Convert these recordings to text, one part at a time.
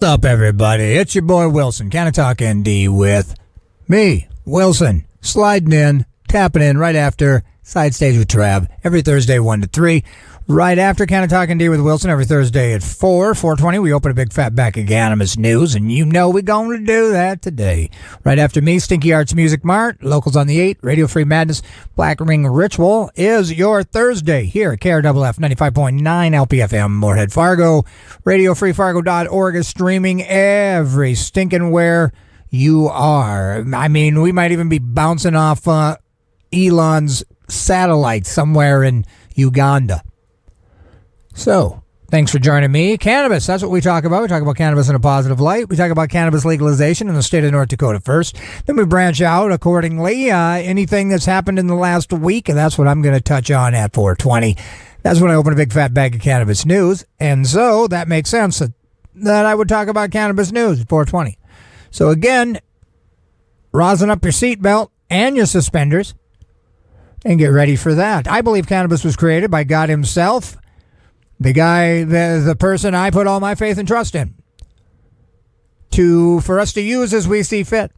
What's up, everybody? It's your boy Wilson, Canna-Talk ND with me, Wilson, sliding in, tapping in right after Side Stage with Trav every Thursday 1 to 3. Right after Canna-Talk ND with Wilson every Thursday at 4:20, we open a big fat bag of Cannabis news, and you know we're going to do that today. Right after me, Stinky Arts Music Mart, Locals on the 8, Radio Free Madness, Black Ring Ritual is your Thursday here at KRFF 95.9 LPFM, Moorhead, Fargo. RadioFreeFargo.org is streaming every stinking where you are. I mean, we might even be bouncing off Elon's satellite somewhere in Uganda. So, thanks for joining me. Cannabis, that's what we talk about. We talk about cannabis in a positive light. We talk about cannabis legalization in the state of North Dakota first. Then we branch out accordingly. Anything that's happened in the last week, and that's what I'm going to touch on at 4:20. That's when I open a big fat bag of cannabis news. And so, that makes sense that I would talk about cannabis news at 4:20. So again, rosin up your seatbelt and your suspenders and get ready for that. I believe cannabis was created by God himself. The guy, the person I put all my faith and trust in, for us to use as we see fit.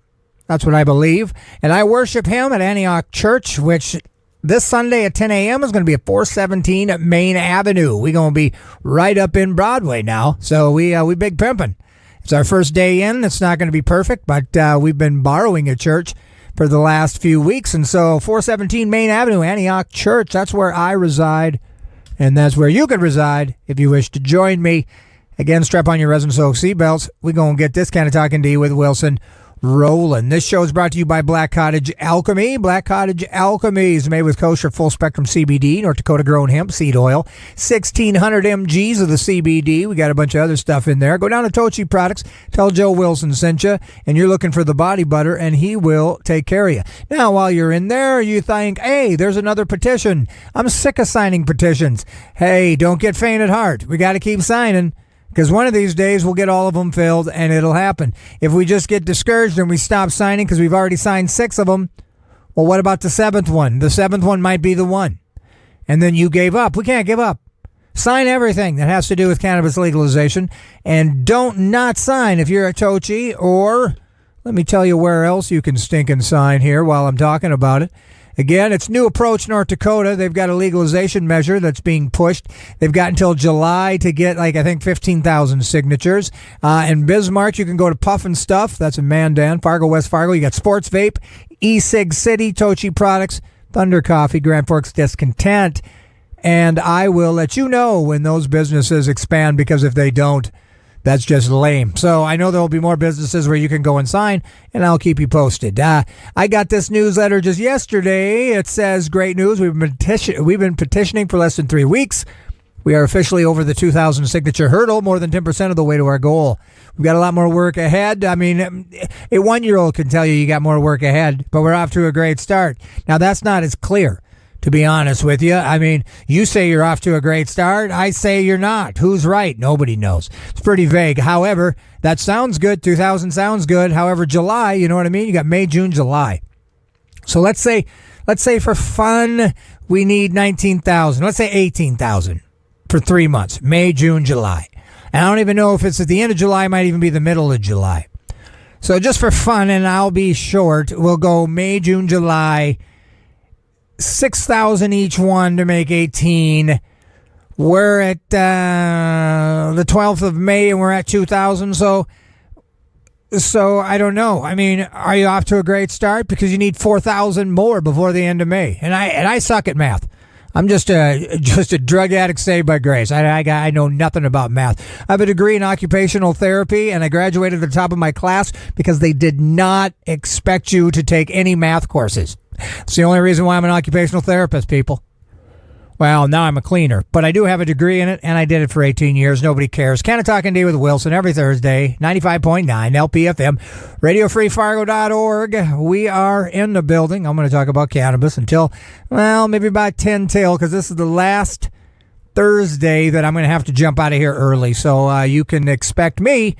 That's what I believe. And I worship him at Antioch Church, which this Sunday at 10 a.m. is going to be at 417 Main Avenue. We're going to be right up in Broadway now. So we big pimping. It's our first day in. It's not going to be perfect, but we've been borrowing a church for the last few weeks. And so 417 Main Avenue, Antioch Church, that's where I reside. And that's where you could reside if you wish to join me. Again, strap on your resin-soaked seatbelts. We're going to get this kind of talking to you with Wilson rolling. This show is brought to you by Black Cottage Alchemy. Black Cottage Alchemy is made with kosher full-spectrum CBD, North Dakota-grown hemp seed oil, 1,600 mgs of the CBD. We got a bunch of other stuff in there. Go down to Tochi Products, tell Joe Wilson sent you, and you're looking for the body butter, and he will take care of you. Now, while you're in there, you think, hey, there's another petition. I'm sick of signing petitions. Hey, don't get faint at heart. We got to keep signing. Because one of these days we'll get all of them filled and it'll happen. If we just get discouraged and we stop signing because we've already signed 6 of them, well, what about the 7th one? The 7th one might be the one. And then you gave up. We can't give up. Sign everything that has to do with cannabis legalization. And don't not sign if you're a Tochi, or let me tell you where else you can stink and sign here while I'm talking about it. Again, it's New Approach North Dakota. They've got a legalization measure that's being pushed. They've got until July to get, I think 15,000 signatures. In Bismarck, you can go to Puff and Stuff. That's in Mandan, Fargo, West Fargo. You got Sports Vape, E-Cig City, Tochi Products, Thunder Coffee, Grand Forks Discontent. And I will let you know when those businesses expand, because if they don't, that's just lame. So I know there will be more businesses where you can go and sign, and I'll keep you posted. I got this newsletter just yesterday. It says, great news. We've been petitioning for less than 3 weeks. We are officially over the 2,000 signature hurdle, more than 10% of the way to our goal. We've got a lot more work ahead. I mean, a 1-year-old can tell you got more work ahead, but we're off to a great start. Now, that's not as clear, to be honest with you. I mean, you say you're off to a great start. I say you're not. Who's right? Nobody knows. It's pretty vague. However, that sounds good. 2,000 sounds good. However, July, you know what I mean? You got May, June, July. So let's say for fun, we need 19,000. Let's say 18,000 for 3 months. May, June, July. And I don't even know if it's at the end of July. It might even be the middle of July. So just for fun, and I'll be short, we'll go May, June, July, 6,000 each one to make 18. We're at the 12th of May and we're at 2,000. So I don't know. I mean, are you off to a great start? Because you need 4,000 more before the end of May. And I suck at math. I'm just a drug addict saved by grace. I know nothing about math. I have a degree in occupational therapy, and I graduated at the top of my class because they did not expect you to take any math courses. It's the only reason why I'm an occupational therapist, people. Well, now I'm a cleaner, but I do have a degree in it, and I did it for 18 years. Nobody cares. Canna-Talk ND with Wilson every Thursday, 95.9 LPFM, RadioFreeFargo.org. We are in the building. I'm going to talk about cannabis until, well, maybe about 10 till, because this is the last Thursday that I'm going to have to jump out of here early. So you can expect me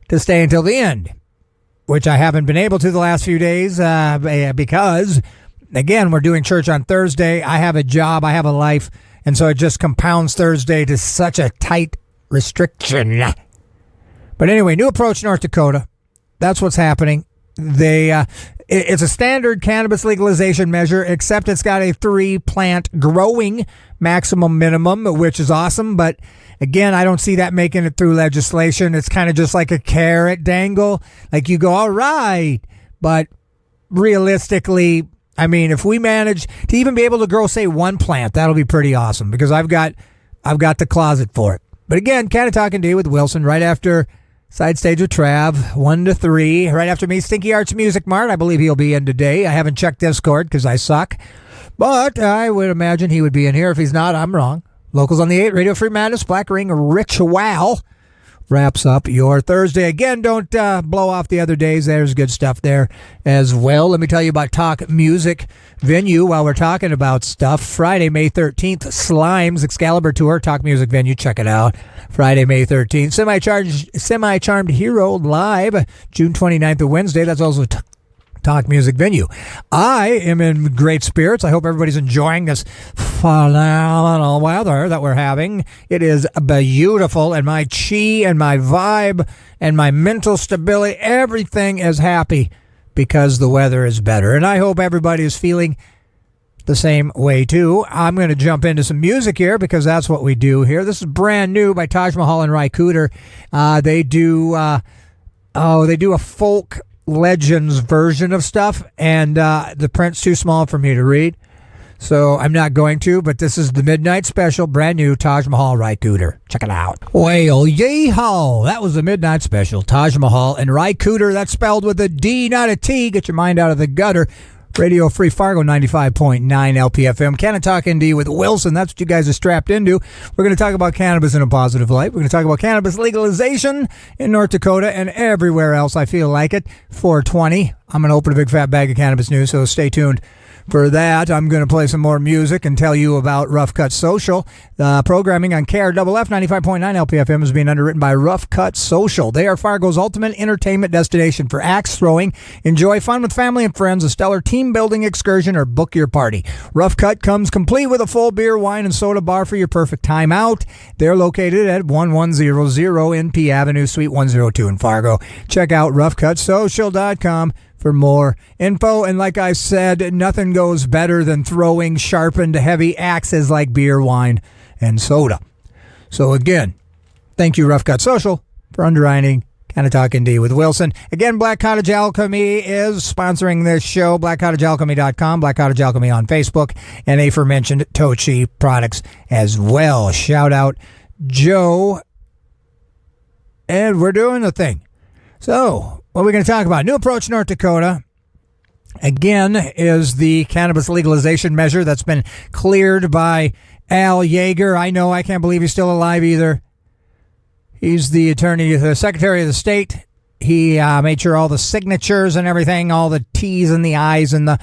to stay until the end, which I haven't been able to the last few days because, again, we're doing church on Thursday. I have a job. I have a life. And so it just compounds Thursday to such a tight restriction. But anyway, new approach, North Dakota. That's what's happening. It's a standard cannabis legalization measure, except it's got a 3-plant growing maximum minimum, which is awesome. But again, I don't see that making it through legislation. It's kind of just like a carrot dangle. Like you go, all right. But realistically, I mean, if we manage to even be able to grow, say, 1 plant, that'll be pretty awesome because I've got the closet for it. But again, Canna-Talk ND with Wilson right after Side Stage with Trav, 1 to 3. Right after me, Stinky Arts Music Mart. I believe he'll be in today. I haven't checked Discord because I suck. But I would imagine he would be in here. If he's not, I'm wrong. Locals on the 8, Radio Free Madness, Black Ring Ritual wraps up your Thursday. Again, don't blow off the other days. There's good stuff there as well. Let me tell you about Talk Music Venue while we're talking about stuff. Friday, May 13th, Slimes Excalibur Tour, Talk Music Venue. Check it out. Friday, May 13th. Semi-Charmed Hero Live, June 29th, Wednesday. That's also Talk Music Venue. I am in great spirits. I hope everybody's enjoying this phenomenal weather that we're having. It is beautiful, and my chi and my vibe and my mental stability, everything is happy because the weather is better. And I hope everybody is feeling the same way too. I'm going to jump into some music here because that's what we do here. This is brand new by Taj Mahal and Ry Cooder. They do a folk Legends version of stuff, and the print's too small for me to read, so I'm not going to, but this is the Midnight Special, brand new, Taj Mahal, Ry Cooder. Check it out. Well, yeehaw! That was the Midnight Special, Taj Mahal and Ry Cooder. That's spelled with a D, not a T. Get your mind out of the gutter. Radio Free Fargo 95.9 LPFM. Canna-Talk ND with Wilson. That's what you guys are strapped into. We're going to talk about cannabis in a positive light. We're going to talk about cannabis legalization in North Dakota and everywhere else I feel like it. 420. I'm going to open a big fat bag of cannabis news, so stay tuned for that. I'm going to play some more music and tell you about Rough Cut Social. Programming on KRFF 95.9 LPFM is being underwritten by Rough Cut Social. They are Fargo's ultimate entertainment destination for axe throwing. Enjoy fun with family and friends, a stellar team building excursion, or book your party. Rough Cut comes complete with a full beer, wine, and soda bar for your perfect time out. They're located at 1100 NP Avenue, Suite 102 in Fargo. Check out roughcutsocial.com for more info. And like I said, nothing goes better than throwing sharpened heavy axes like beer, wine, and soda. So again, thank you, Rough Cut Social, for underwriting Canna-Talk ND with Wilson. Again, Black Cottage Alchemy is sponsoring this show. BlackCottageAlchemy.com, Black Cottage Alchemy on Facebook, and aforementioned Tochi products as well. Shout out Joe. And we're doing the thing. So, what we're going to talk about, new approach, North Dakota, again, is the cannabis legalization measure that's been cleared by Al Yeager. I know, I can't believe he's still alive either. He's the Secretary of the State. He made sure all the signatures and everything, all the T's and the I's and the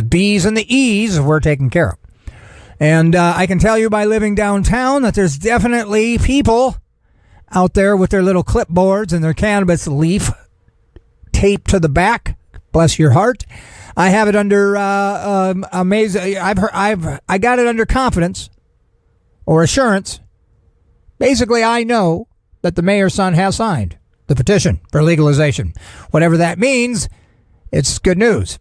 B's and the E's were taken care of. And I can tell you by living downtown that there's definitely people out there with their little clipboards and their cannabis leaf taped to the back. Bless your heart. I have it under amazing. I got it under confidence or assurance. Basically, I know that the mayor's son has signed the petition for legalization. Whatever that means, it's good news.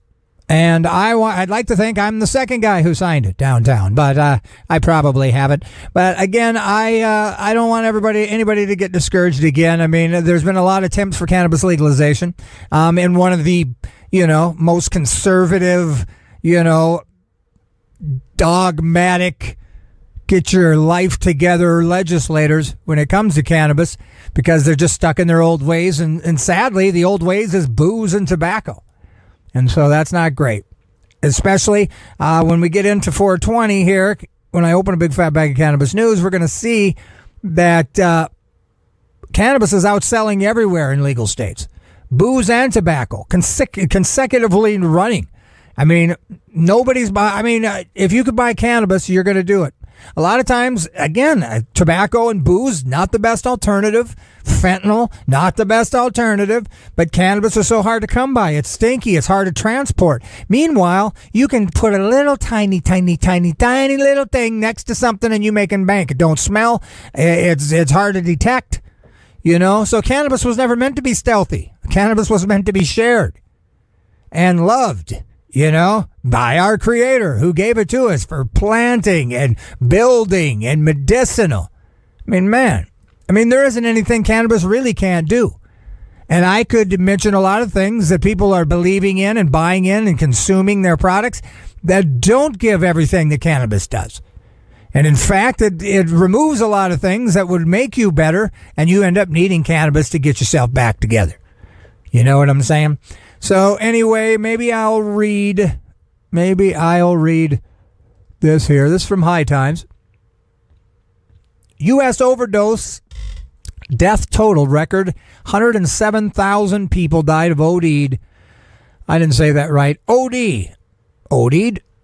And I'd like to think I'm the second guy who signed it downtown, but I probably haven't. But again, I don't want anybody to get discouraged again. I mean, there's been a lot of attempts for cannabis legalization. In one of the, most conservative, dogmatic, get your life together legislators when it comes to cannabis, because they're just stuck in their old ways. And sadly, the old ways is booze and tobacco. And so that's not great, especially when we get into 420 here. When I open a big fat bag of cannabis news, we're going to see that cannabis is outselling everywhere in legal states. Booze and tobacco consecutively running. I mean, if you could buy cannabis, you're going to do it. A lot of times, again, tobacco and booze, not the best alternative. Fentanyl, not the best alternative. But cannabis is so hard to come by. It's stinky. It's hard to transport. Meanwhile, you can put a little tiny little thing next to something and you make it bank. It don't smell. It's hard to detect. So cannabis was never meant to be stealthy. Cannabis was meant to be shared and loved, by our Creator who gave it to us for planting and building and medicinal. There isn't anything cannabis really can't do. And I could mention a lot of things that people are believing in and buying in and consuming their products that don't give everything that cannabis does. And in fact, it removes a lot of things that would make you better, and you end up needing cannabis to get yourself back together. You know what I'm saying? So anyway, maybe I'll read this here. This is from High Times. U.S. overdose death total record, 107,000 people died of OD'd. I didn't say that right. OD'd,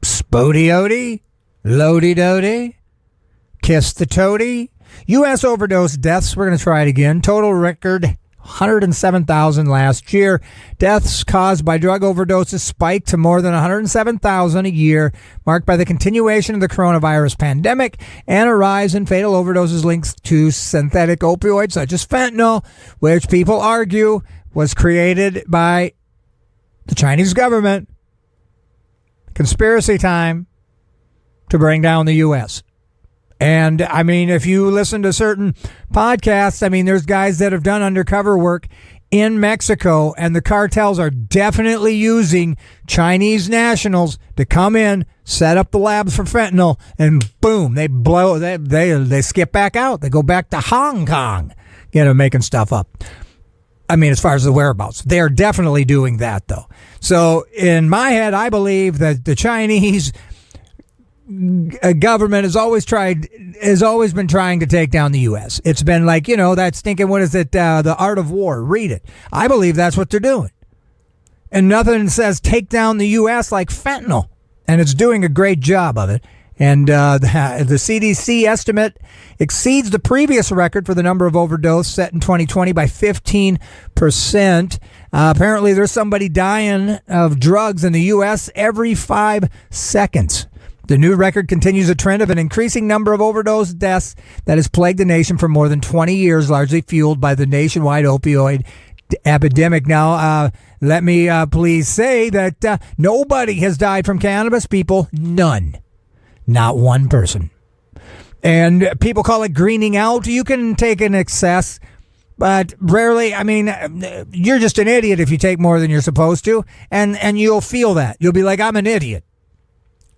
Spody-Odie, Lody-Dody, Kiss the Toady. U.S. overdose deaths, we're going to try it again. Total record, 107,000 last year. Deaths caused by drug overdoses spiked to more than 107,000 a year, marked by the continuation of the coronavirus pandemic and a rise in fatal overdoses linked to synthetic opioids such as fentanyl, which people argue was created by the Chinese government. Conspiracy time to bring down the U.S. And, if you listen to certain podcasts, there's guys that have done undercover work in Mexico, and the cartels are definitely using Chinese nationals to come in, set up the labs for fentanyl, and boom, they blow, they skip back out. They go back to Hong Kong, making stuff up. As far as the whereabouts. They are definitely doing that, though. So, in my head, I believe that the Chinese government has always been trying to take down the U.S. It's been like, that stinking, what is it, The Art of War. Read it. I believe that's what they're doing. And nothing says take down the U.S. like fentanyl. And it's doing a great job of it. And the CDC estimate exceeds the previous record for the number of overdoses set in 2020 by 15%. Apparently, there's somebody dying of drugs in the U.S. every 5 seconds. The new record continues a trend of an increasing number of overdose deaths that has plagued the nation for more than 20 years, largely fueled by the nationwide opioid epidemic. Now, let me please say that nobody has died from cannabis, people. None. Not one person. And people call it greening out. You can take an excess, but rarely, you're just an idiot if you take more than you're supposed to, and you'll feel that. You'll be like, I'm an idiot.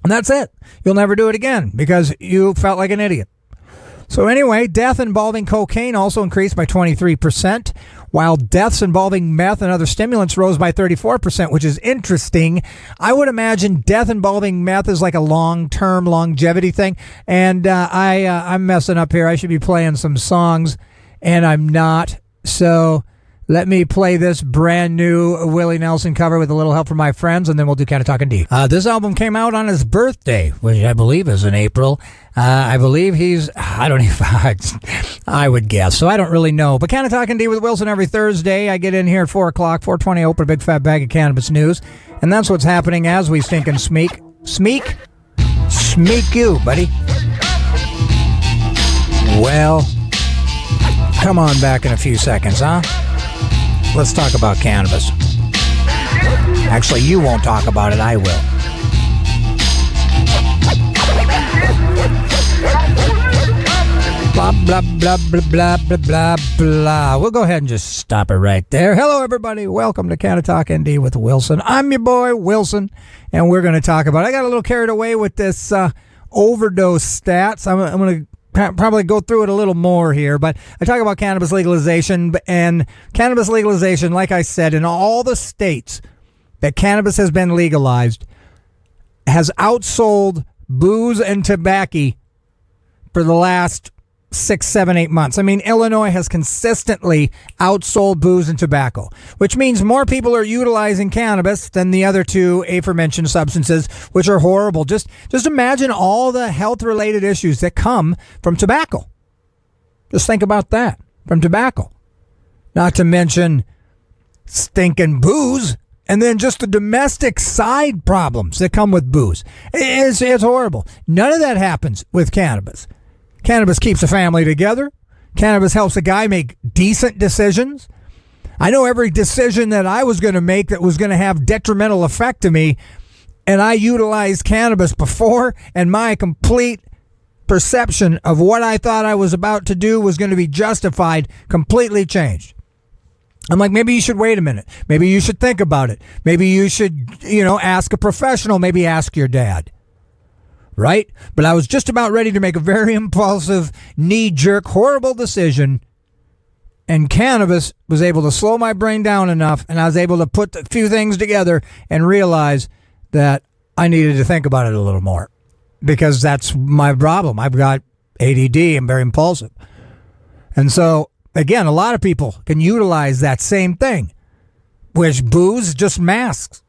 And that's it. You'll never do it again because you felt like an idiot. So anyway, death involving cocaine also increased by 23%, while deaths involving meth and other stimulants rose by 34%, which is interesting. I would imagine death involving meth is like a long-term longevity thing. And I'm messing up here. I should be playing some songs, and I'm not. So let me play this brand new Willie Nelson cover with a little help from my friends, and then we'll do Canna-Talk ND. This album came out on his birthday, which I believe is in April. I believe I would guess, so I don't really know. But Canna-Talk ND with Wilson every Thursday. I get in here at 4 o'clock, 4:20, open a big fat bag of cannabis news. And that's what's happening as we stink and smeek. Smeek you, buddy. Well, come on back in a few seconds, huh? Let's talk about cannabis. Actually, you won't talk about it, I will. Blah, blah, blah, blah, blah, blah, blah, blah. We'll go ahead and just stop it right there. Hello, everybody. Welcome to Canna-Talk ND with Wilson. I'm your boy, Wilson, and we're going to talk about, I got a little carried away with this overdose stats. I'm going to probably go through it a little more here, but I talk about cannabis legalization, and cannabis legalization, like I said, in all the states that cannabis has been legalized, has outsold booze and tobacco for the last 6, 7, 8 months. Illinois has consistently outsold booze and tobacco, which means more people are utilizing cannabis than the other two aforementioned substances, which are horrible. Just imagine all the health-related issues that come from tobacco. Just think about that, from tobacco. Not to mention stinking booze, and then just the domestic side problems that come with booze. It's horrible. None of that happens with cannabis. Cannabis keeps a family together. Cannabis helps a guy make decent decisions. I know every decision that I was going to make that was going to have detrimental effect to me, and I utilized cannabis before, and my complete perception of what I thought I was about to do was going to be justified, completely changed. I'm like, maybe you should wait a minute. Maybe you should think about it. Maybe you should, ask a professional. Maybe ask your dad. Right? But I was just about ready to make a very impulsive, knee-jerk, horrible decision. And cannabis was able to slow my brain down enough, and I was able to put a few things together and realize that I needed to think about it a little more. Because that's my problem. I've got ADD. I'm very impulsive. And so, again, a lot of people can utilize that same thing, which booze just masks.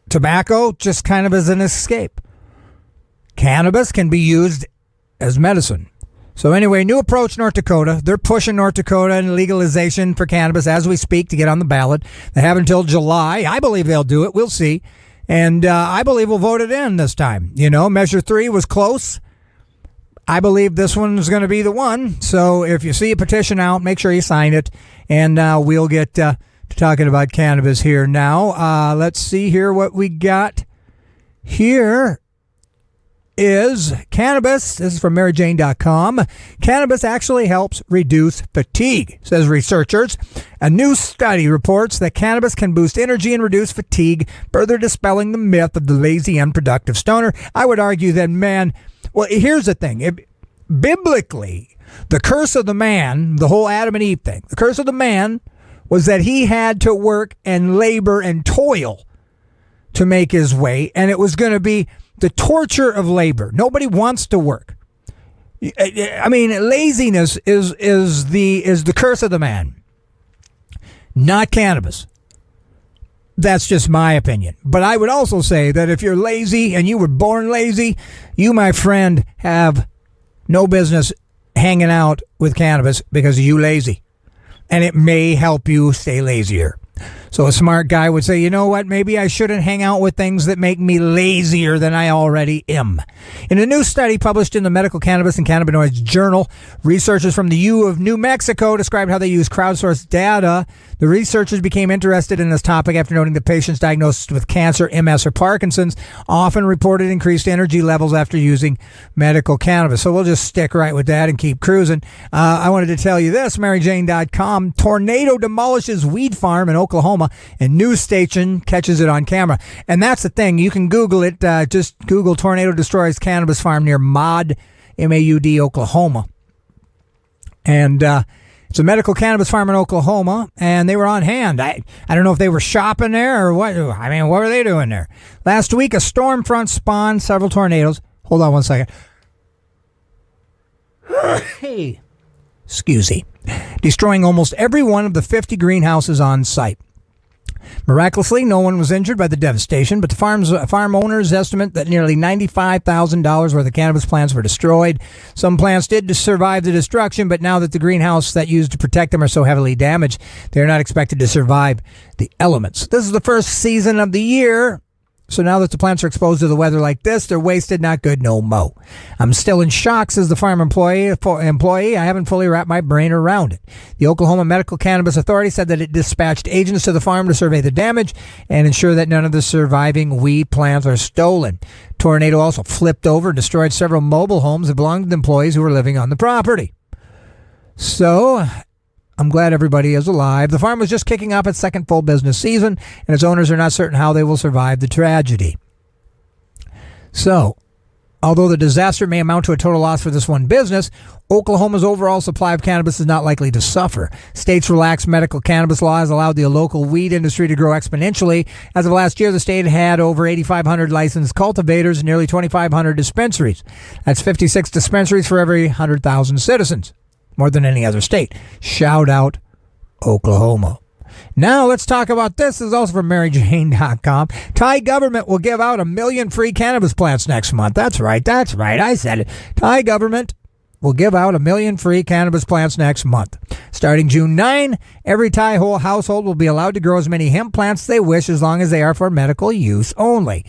Tobacco just kind of as an escape. Cannabis can be used as medicine. So anyway, new approach, North Dakota. They're pushing North Dakota and legalization for cannabis as we speak to get on the ballot. They have until July. I believe they'll do it. We'll see. And I believe we'll vote it in this time. Measure 3 was close. I believe this one is going to be the one. So if you see a petition out, make sure you sign it. And we'll get to talking about cannabis here now. Let's see here what we got here. Is cannabis, this is from MaryJane.com, cannabis actually helps reduce fatigue, says researchers. A new study reports that cannabis can boost energy and reduce fatigue, further dispelling the myth of the lazy, unproductive stoner. I would argue that, here's the thing. Biblically, the curse of the man, the whole Adam and Eve thing, the curse of the man was that he had to work and labor and toil to make his way, and it was going to be the torture of labor. Nobody wants to work. Laziness is the curse of the man, not cannabis. That's just my opinion. But I would also say that if you're lazy and you were born lazy, you, my friend, have no business hanging out with cannabis because you lazy. And it may help you stay lazier. So a smart guy would say, you know what, maybe I shouldn't hang out with things that make me lazier than I already am. In a new study published in the Medical Cannabis and Cannabinoids Journal, researchers from the U of New Mexico described how they use crowdsourced data. The researchers became interested in this topic after noting that patients diagnosed with cancer, MS, or Parkinson's often reported increased energy levels after using medical cannabis. So we'll just stick right with that and keep cruising. I wanted to tell you this, MaryJane.com, tornado demolishes weed farm in Oklahoma and news station catches it on camera. And that's the thing. You can Google it. Just Google tornado destroys cannabis farm near Maud, M-A-U-D, Oklahoma. And it's a medical cannabis farm in Oklahoma, and they were on hand. I don't know if they were shopping there or what. What were they doing there? Last week, a storm front spawned several tornadoes. Hold on one second. Hey. Excuse me. Destroying almost every one of the 50 greenhouses on site. Miraculously, no one was injured by the devastation, but the farm owners estimate that nearly $95,000 worth of cannabis plants were destroyed. Some plants did survive the destruction, but now that the greenhouse that used to protect them are so heavily damaged, they are not expected to survive the elements. This is the first season of the year, so now that the plants are exposed to the weather like this, they're wasted, not good, no mo. I'm still in shock, says the farm employee. I haven't fully wrapped my brain around it. The Oklahoma Medical Cannabis Authority said that it dispatched agents to the farm to survey the damage and ensure that none of the surviving weed plants are stolen. Tornado also flipped over and destroyed several mobile homes that belonged to employees who were living on the property. So I'm glad everybody is alive. The farm was just kicking off its second full business season, and its owners are not certain how they will survive the tragedy. So, although the disaster may amount to a total loss for this one business, Oklahoma's overall supply of cannabis is not likely to suffer. States' relaxed medical cannabis laws allowed the local weed industry to grow exponentially. As of last year, the state had over 8,500 licensed cultivators and nearly 2,500 dispensaries. That's 56 dispensaries for every 100,000 citizens. More than any other state. Shout out Oklahoma. Now let's talk about this. This is also from MaryJane.com. Thai government will give out 1 million free cannabis plants next month. That's right. I said it. Thai government will give out 1 million free cannabis plants next month. Starting June 9, every Thai household will be allowed to grow as many hemp plants they wish as long as they are for medical use only.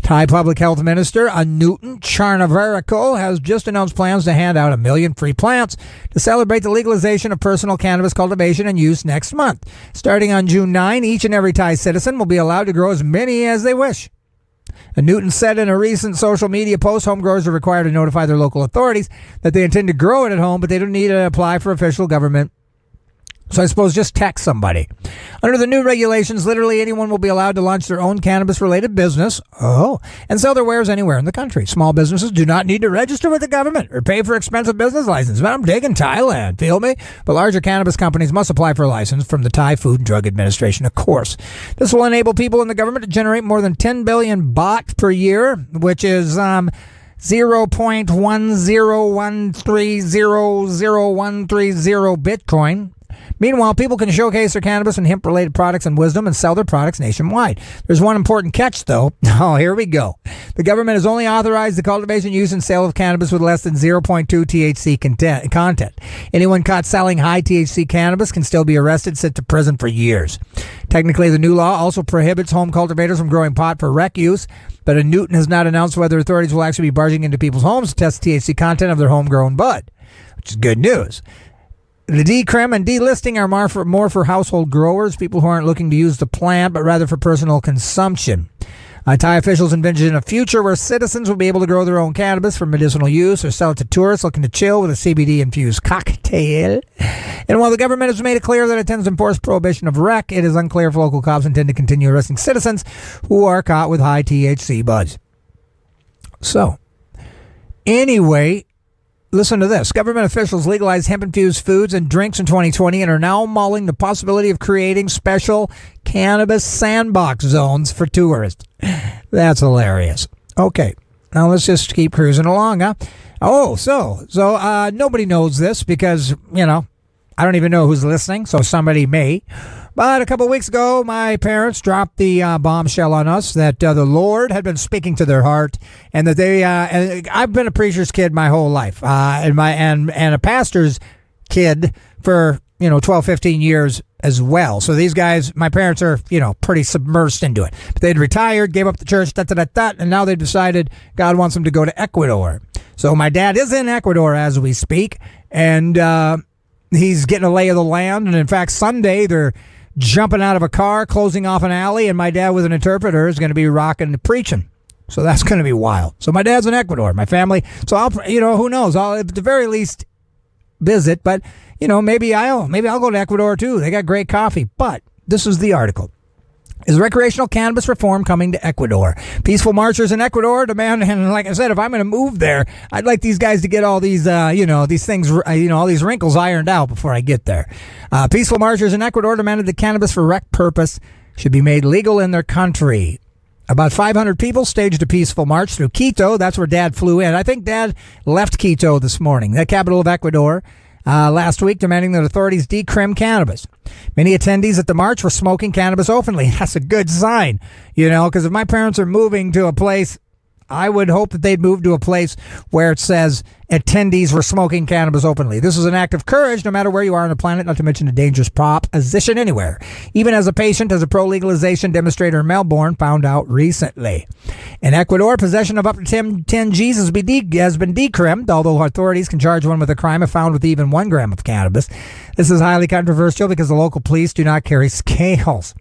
Thai Public Health Minister Anutin Charnvirakul has just announced plans to hand out 1 million free plants to celebrate the legalization of personal cannabis cultivation and use next month. Starting on June 9, each and every Thai citizen will be allowed to grow as many as they wish. Anutin said in a recent social media post, home growers are required to notify their local authorities that they intend to grow it at home, but they don't need to apply for official government. So I suppose just text somebody. Under the new regulations, literally anyone will be allowed to launch their own cannabis-related business and sell their wares anywhere in the country. Small businesses do not need to register with the government or pay for expensive business license. But I'm digging Thailand, feel me? But larger cannabis companies must apply for a license from the Thai Food and Drug Administration, of course. This will enable people in the government to generate more than 10 billion baht per year, which is 0.101300130 Bitcoin. Meanwhile, people can showcase their cannabis and hemp-related products and wisdom and sell their products nationwide. There's one important catch, though. Oh, here we go. The government has only authorized the cultivation, use, and sale of cannabis with less than 0.2 THC content. Anyone caught selling high THC cannabis can still be arrested, sent to prison for years. Technically, the new law also prohibits home cultivators from growing pot for rec use, but Anutin has not announced whether authorities will actually be barging into people's homes to test the THC content of their homegrown bud, which is good news. The decrim and delisting are more for household growers, people who aren't looking to use the plant, but rather for personal consumption. Thai officials envision a future where citizens will be able to grow their own cannabis for medicinal use or sell it to tourists looking to chill with a CBD-infused cocktail. And while the government has made it clear that it intends to enforce prohibition of rec, it is unclear if local cops intend to continue arresting citizens who are caught with high THC buds. So, anyway, listen to this. Government officials legalized hemp-infused foods and drinks in 2020 and are now mulling the possibility of creating special cannabis sandbox zones for tourists. That's hilarious. Okay, now let's just keep cruising along, huh? So nobody knows this because, I don't even know who's listening, so somebody may. But a couple of weeks ago, my parents dropped the bombshell on us that the Lord had been speaking to their heart, and that they. And I've been a preacher's kid my whole life, and a pastor's kid for 12, 15 years as well. So these guys, my parents are pretty submersed into it. But they'd retired, gave up the church, and now they decided God wants them to go to Ecuador. So my dad is in Ecuador as we speak, and he's getting a lay of the land. And in fact, Sunday they're jumping out of a car, closing off an alley, and my dad with an interpreter is going to be rocking the preaching. So that's going to be wild. So my dad's in Ecuador, my family. So I'll, who knows? I'll at the very least visit, but maybe I'll go to Ecuador too. They got great coffee. But this is the article. Is recreational cannabis reform coming to Ecuador? Peaceful marchers in Ecuador demand, and like I said, if I'm going to move there, I'd like these guys to get all these, these things, all these wrinkles ironed out before I get there. Peaceful marchers in Ecuador demanded that cannabis for rec purpose should be made legal in their country. About 500 people staged a peaceful march through Quito. That's where Dad flew in. I think Dad left Quito this morning, the capital of Ecuador, last week, demanding that authorities decrim cannabis. Many attendees at the march were smoking cannabis openly. That's a good sign, because if my parents are moving to a place, I would hope that they'd move to a place where it says attendees were smoking cannabis openly. This is an act of courage, no matter where you are on the planet, not to mention a dangerous proposition anywhere. Even as a patient, as a pro-legalization demonstrator in Melbourne found out recently. In Ecuador, possession of up to 10 Gs has been decrimmed, although authorities can charge one with a crime if found with even 1 gram of cannabis. This is highly controversial because the local police do not carry scales.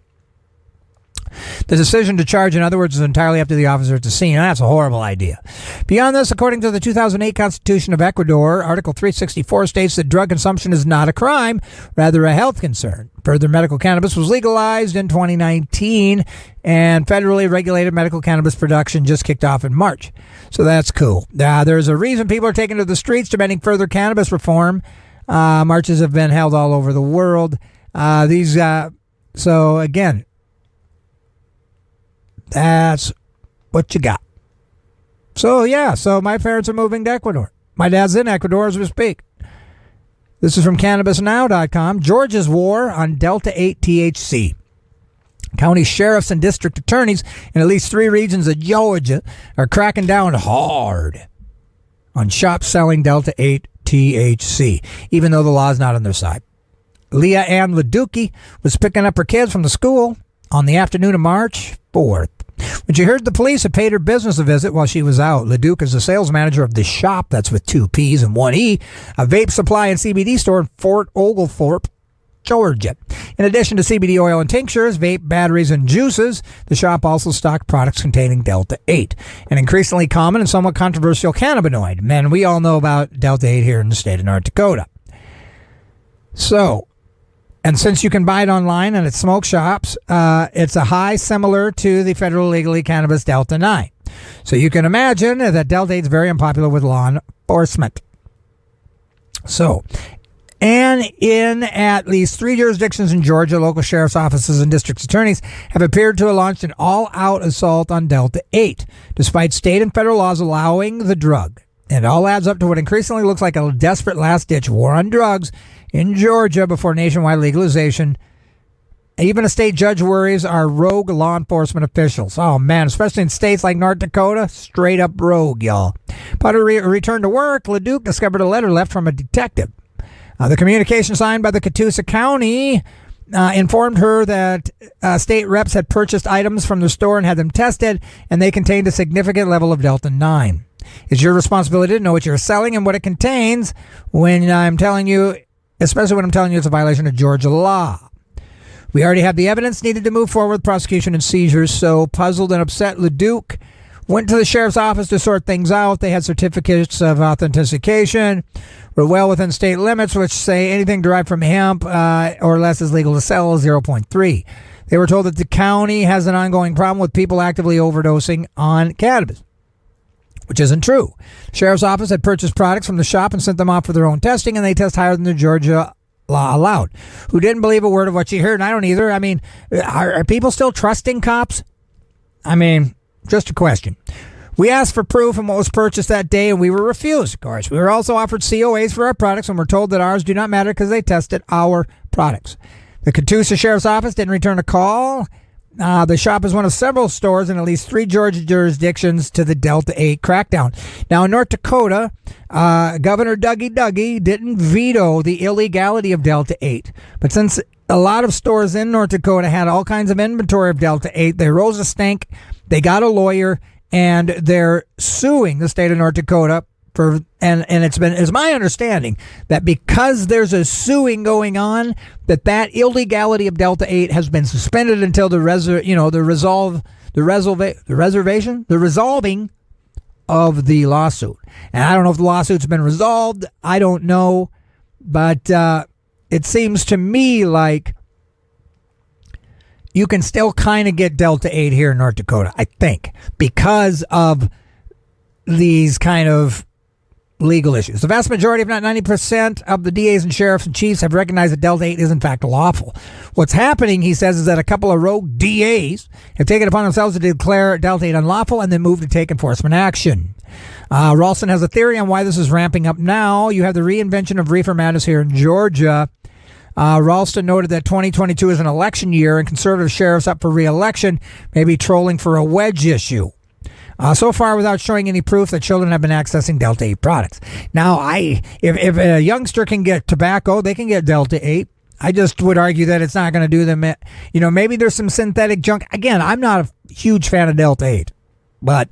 The decision to charge, in other words, is entirely up to the officer at the scene. That's a horrible idea. Beyond this, according to the 2008 Constitution of Ecuador, Article 364 states that drug consumption is not a crime, rather a health concern. Further, medical cannabis was legalized in 2019, and federally regulated medical cannabis production just kicked off in March. So that's cool. There's a reason people are taking to the streets demanding further cannabis reform. Marches have been held all over the world. So again, that's what you got. So my parents are moving to Ecuador. My dad's in Ecuador as we speak. This is from CannabisNow.com. Georgia's war on Delta-8 THC. County sheriffs and district attorneys in at least 3 regions of Georgia are cracking down hard on shops selling Delta-8 THC, even though the law is not on their side. Leah Ann Leducki was picking up her kids from the school on the afternoon of March 4th When she heard the police had paid her business a visit while she was out, LeDuc is the sales manager of the Shop, that's with 2 P's and 1 E, a vape supply and CBD store in Fort Oglethorpe, Georgia. In addition to CBD oil and tinctures, vape, batteries, and juices, the Shop also stocked products containing Delta-8, an increasingly common and somewhat controversial cannabinoid. And we all know about Delta-8 here in the state of North Dakota. So, and since you can buy it online and at smoke shops, it's a high similar to the federal legally cannabis Delta-9. So you can imagine that Delta-8 is very unpopular with law enforcement. So, and in at least 3 jurisdictions in Georgia, local sheriff's offices and district attorneys have appeared to have launched an all-out assault on Delta-8, despite state and federal laws allowing the drug. It all adds up to what increasingly looks like a desperate last-ditch war on drugs in Georgia before nationwide legalization. Even a state judge worries our rogue law enforcement officials. Oh, man, especially in states like North Dakota, straight up rogue, y'all. Upon her return to work, LeDuc discovered a letter left from a detective. The communication signed by the Catoosa County informed her that state reps had purchased items from the store and had them tested, and they contained a significant level of Delta-9. It's your responsibility to know what you're selling and what it contains when I'm telling you, especially when I'm telling you it's a violation of Georgia law. We already have the evidence needed to move forward with prosecution and seizures, so puzzled and upset, LeDuc went to the sheriff's office to sort things out. They had certificates of authentication, were well within state limits, which say anything derived from hemp or less is legal to sell, 0.3. They were told that the county has an ongoing problem with people actively overdosing on cannabis, which isn't true. The sheriff's office had purchased products from the shop and sent them off for their own testing, and they test higher than the Georgia law allowed. Who didn't believe a word of what she heard? And I don't either. I mean, are people still trusting cops? I mean, just a question. We asked for proof on what was purchased that day, and we were refused, of course. We were also offered COAs for our products, and we're told that ours do not matter because they tested our products. The Catoosa Sheriff's Office didn't return a call. The shop is one of several stores in at least 3 Georgia jurisdictions to the Delta-8 crackdown. Now, in North Dakota, Governor Dougie didn't veto the illegality of Delta-8. But since a lot of stores in North Dakota had all kinds of inventory of Delta-8, they rose a stink, they got a lawyer, and they're suing the state of North Dakota for, and it's my understanding that because there's a suing going on, that illegality of Delta-8 has been suspended until the resolving of the lawsuit. And I don't know if the lawsuit's been resolved. I don't know, but it seems to me like you can still kind of get Delta-8 here in North Dakota, I think, because of these kind of legal issues. The vast majority, if not 90% of the DAs and sheriffs and chiefs have recognized that Delta-8 is in fact lawful. What's happening, he says, is that a couple of rogue DAs have taken it upon themselves to declare Delta-8 unlawful and then move to take enforcement action. Ralston has a theory on why this is ramping up now. You have the reinvention of reefer madness here in Georgia. Ralston noted that 2022 is an election year and conservative sheriffs up for re-election may be trolling for a wedge issue. So far, without showing any proof that children have been accessing Delta-8 products. Now, if a youngster can get tobacco, they can get Delta-8. I just would argue that it's not going to do them. Maybe there's some synthetic junk. Again, I'm not a huge fan of Delta-8, but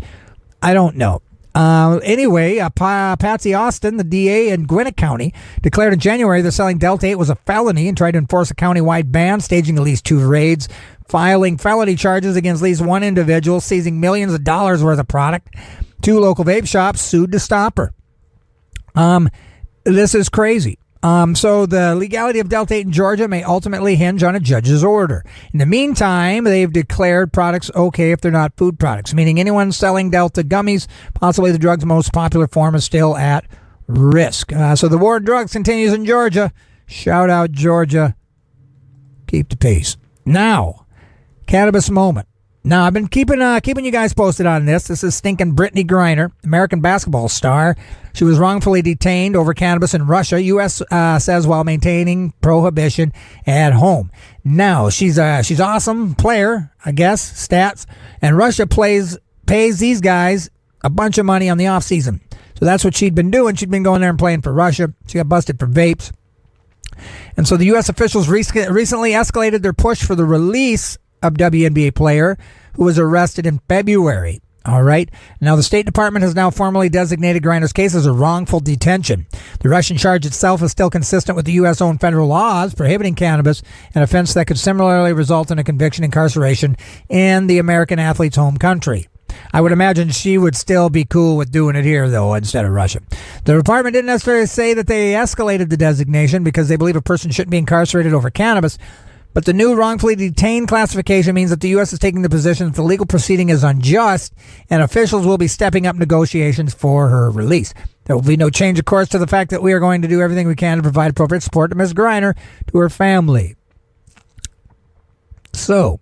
I don't know. Anyway, Patsy Austin, the DA in Gwinnett County, declared in January that selling Delta-8 was a felony and tried to enforce a county-wide ban, staging at least 2 raids, filing felony charges against at least 1 individual, seizing millions of dollars worth of product. 2 local vape shops sued to stop her. This is crazy. So the legality of Delta-8 in Georgia may ultimately hinge on a judge's order. In the meantime, they've declared products okay if they're not food products, meaning anyone selling Delta gummies, possibly the drug's most popular form, is still at risk. So the war on drugs continues in Georgia. Shout out, Georgia. Keep the peace. Now, cannabis moment. Now, I've been keeping you guys posted on this. This is stinking Brittany Griner, American basketball star. She was wrongfully detained over cannabis in Russia, U.S. Says, while maintaining prohibition at home. Now, she's awesome player, I guess, stats, and Russia pays these guys a bunch of money on the off season. So that's what she'd been doing. She'd been going there and playing for Russia. She got busted for vapes. And so the U.S. officials recently escalated their push for the release of WNBA player who was arrested in February. All right. Now, the State Department has now formally designated Griner's case as a wrongful detention. The Russian charge itself is still consistent with the U.S.-owned federal laws prohibiting cannabis, an offense that could similarly result in a conviction incarceration in the American athlete's home country. I would imagine she would still be cool with doing it here, though, instead of Russia. The department didn't necessarily say that they escalated the designation because they believe a person shouldn't be incarcerated over cannabis. But the new wrongfully detained classification means that the U.S. is taking the position that the legal proceeding is unjust, and officials will be stepping up negotiations for her release. There will be no change, of course, to the fact that we are going to do everything we can to provide appropriate support to Ms. Griner, to her family. So,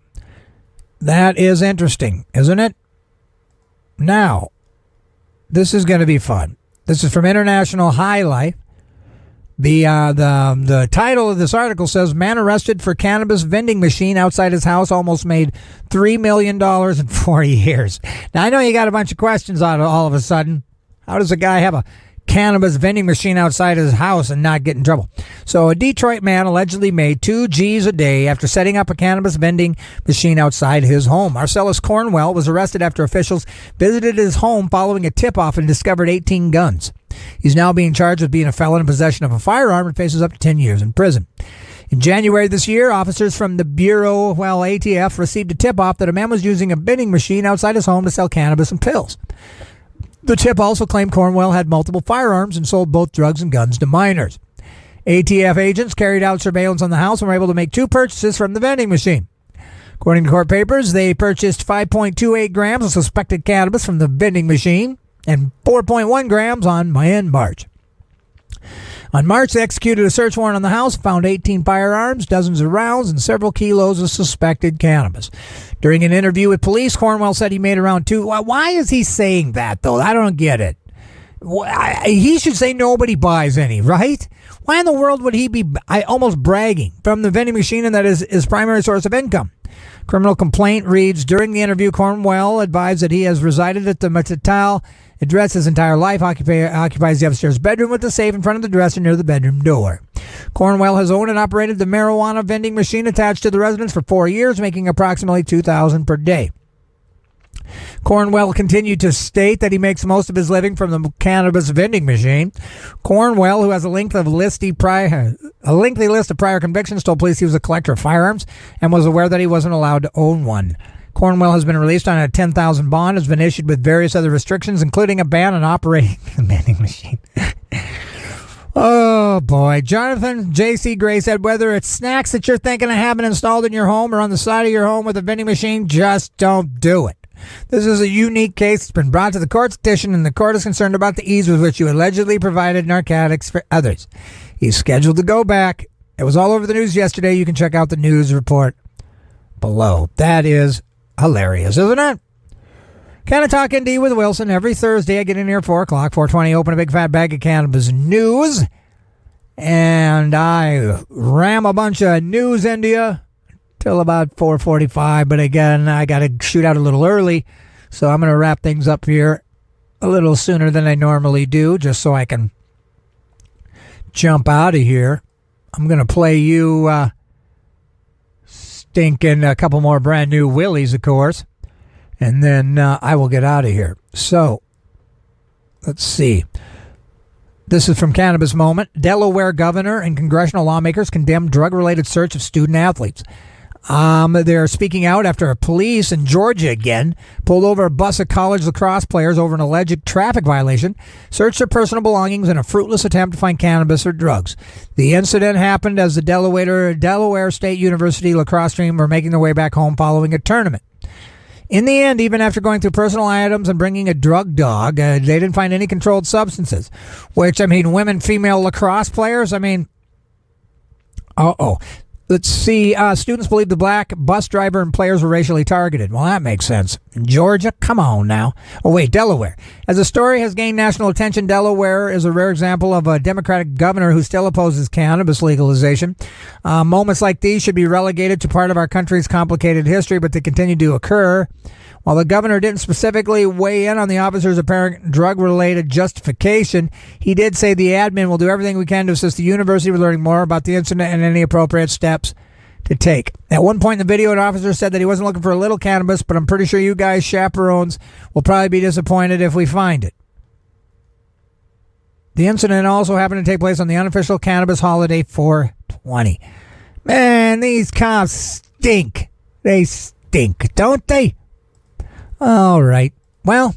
that is interesting, isn't it? Now, this is going to be fun. This is from International High Life. The title of this article says, man arrested for cannabis vending machine outside his house almost made $3 million in 4 years. Now, I know you got a bunch of questions on it all of a sudden. How does a guy have a cannabis vending machine outside his house and not get in trouble? So a Detroit man allegedly made 2 G's a day after setting up a cannabis vending machine outside his home. Marcellus Cornwell was arrested after officials visited his home following a tip-off and discovered 18 guns. He's now being charged with being a felon in possession of a firearm and faces up to 10 years in prison. In January this year, officers from the Bureau, ATF, received a tip-off that a man was using a vending machine outside his home to sell cannabis and pills. The tip also claimed Cornwell had multiple firearms and sold both drugs and guns to minors. ATF agents carried out surveillance on the house and were able to make 2 purchases from the vending machine. According to court papers, they purchased 5.28 grams of suspected cannabis from the vending machine and 4.1 grams on March. On March, they executed a search warrant on the house, found 18 firearms, dozens of rounds, and several kilos of suspected cannabis. During an interview with police, Cornwell said he made around 2. Why is he saying that, though? I don't get it. He should say nobody buys any, right? Why in the world would he be almost bragging from the vending machine and that is his primary source of income? Criminal complaint reads, during the interview, Cornwell advised that he has resided at the Matatal address his entire life, occupies the upstairs bedroom with the safe in front of the dresser near the bedroom door. Cornwell has owned and operated the marijuana vending machine attached to the residence for 4 years, making approximately $2,000 per day. Cornwell continued to state that he makes most of his living from the cannabis vending machine. Cornwell, who has a lengthy list of prior convictions, told police he was a collector of firearms and was aware that he wasn't allowed to own one. Cornwell has been released on a $10,000 bond, has been issued with various other restrictions, including a ban on operating the vending machine. Oh, boy. Jonathan J.C. Gray said, whether it's snacks that you're thinking of having installed in your home or on the side of your home with a vending machine, just don't do it. This is a unique case. It's been brought to the court's attention, and the court is concerned about the ease with which you allegedly provided narcotics for others. He's scheduled to go back. It was all over the news yesterday. You can check out the news report below. That is hilarious, isn't it? Canna-Talk ND with Wilson. Every Thursday I get in here at 4 o'clock, 4:20, open a big fat bag of cannabis news, and I ram a bunch of news into you till about 4:45, but again, I got to shoot out a little early, so I'm going to wrap things up here a little sooner than I normally do, just so I can jump out of here. I'm going to play you stinking a couple more brand new Willies, of course, and then I will get out of here. So, let's see. This is from Cannabis Moment. Delaware governor and congressional lawmakers condemn drug-related search of student athletes. They're speaking out after police in Georgia again pulled over a bus of college lacrosse players over an alleged traffic violation, searched their personal belongings in a fruitless attempt to find cannabis or drugs. The incident happened as the Delaware State University lacrosse team were making their way back home following a tournament. In the end, even after going through personal items and bringing a drug dog, they didn't find any controlled substances, which, women, female lacrosse players, Let's see. Students believe the black bus driver and players were racially targeted. Well, that makes sense. In Georgia? Come on now. Oh, wait, Delaware. As the story has gained national attention, Delaware is a rare example of a Democratic governor who still opposes cannabis legalization. Moments like these should be relegated to part of our country's complicated history, but they continue to occur. While the governor didn't specifically weigh in on the officer's apparent drug-related justification, he did say the admin will do everything we can to assist the university with learning more about the incident and any appropriate steps to take. At one point in the video, an officer said that he wasn't looking for a little cannabis, but I'm pretty sure you guys, chaperones, will probably be disappointed if we find it. The incident also happened to take place on the unofficial cannabis holiday 420. Man, these cops stink. They stink, don't they? All right. Well,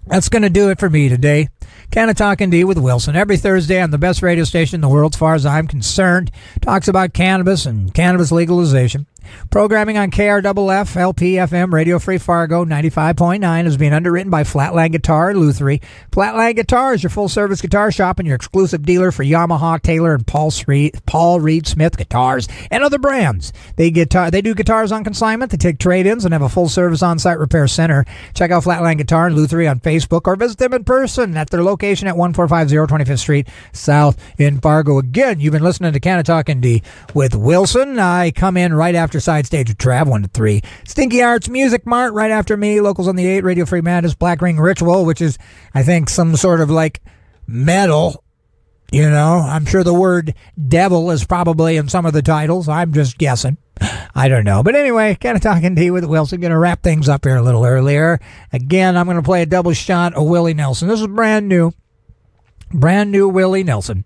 that's going to do it for me today. Canna-Talk ND with Wilson. Every Thursday on the best radio station in the world, as far as I'm concerned. Talks about cannabis and cannabis legalization. Programming on KRFF, LP, FM, Radio Free Fargo, 95.9 is being underwritten by Flatland Guitar and Lutherie. Flatland Guitar is your full-service guitar shop and your exclusive dealer for Yamaha, Taylor, and Paul Reed Smith guitars and other brands. They do guitars on consignment. They take trade-ins and have a full-service on-site repair center. Check out Flatland Guitar and Lutherie on Facebook or visit them in person at their location at 1450 25th Street South in Fargo. Again, you've been listening to Canna-Talk ND with Wilson. I come in right after Side Stage with Trav, 1 to 3. Stinky Arts Music Mart right after me. Locals on the 8. Radio Free Madness, Black Ring Ritual, which is, I think, some sort of like metal. You know, I'm sure the word devil is probably in some of the titles. I'm just guessing. I don't know. But anyway, Canna-Talk ND with Wilson. Going to wrap things up here a little earlier. Again, I'm going to play a double shot of Willie Nelson. This is brand new. Brand new Willie Nelson.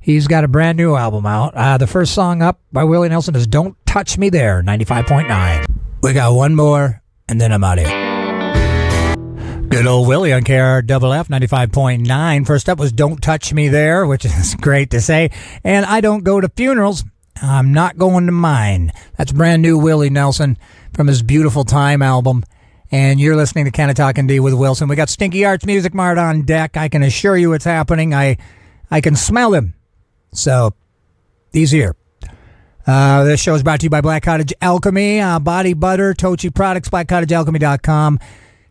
He's got a brand new album out. The first song up by Willie Nelson is Don't Touch Me There, 95.9. We got one more, and then I'm out of here. Good old Willie on KRFF 95.9. First up was Don't Touch Me There, which is great to say. And I don't go to funerals. I'm not going to mine. That's brand new Willie Nelson from his Beautiful Time album. And you're listening to Canna-Talk ND with Wilson. We got Stinky Arts Music Mart on deck. I can assure you it's happening. I can smell him. So, he's here. This show is brought to you by Black Cottage Alchemy, Body Butter, Tochi Products, blackcottagealchemy.com.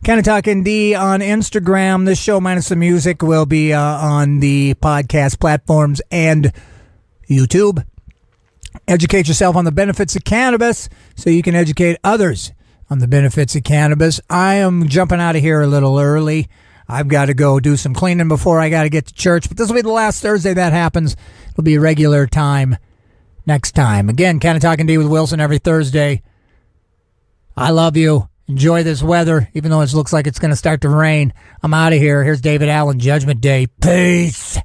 Canna-Talk ND on Instagram. This show, minus the music, will be on the podcast platforms and YouTube. Educate yourself on the benefits of cannabis so you can educate others on the benefits of cannabis. I am jumping out of here a little early. I've got to go do some cleaning before I got to get to church. But this will be the last Thursday that happens. It'll be a regular time next time. Again, Canna-Talk ND with Wilson every Thursday. I love you. Enjoy this weather, even though it looks like it's going to start to rain. I'm out of here. Here's David Allen, Judgment Day. Peace.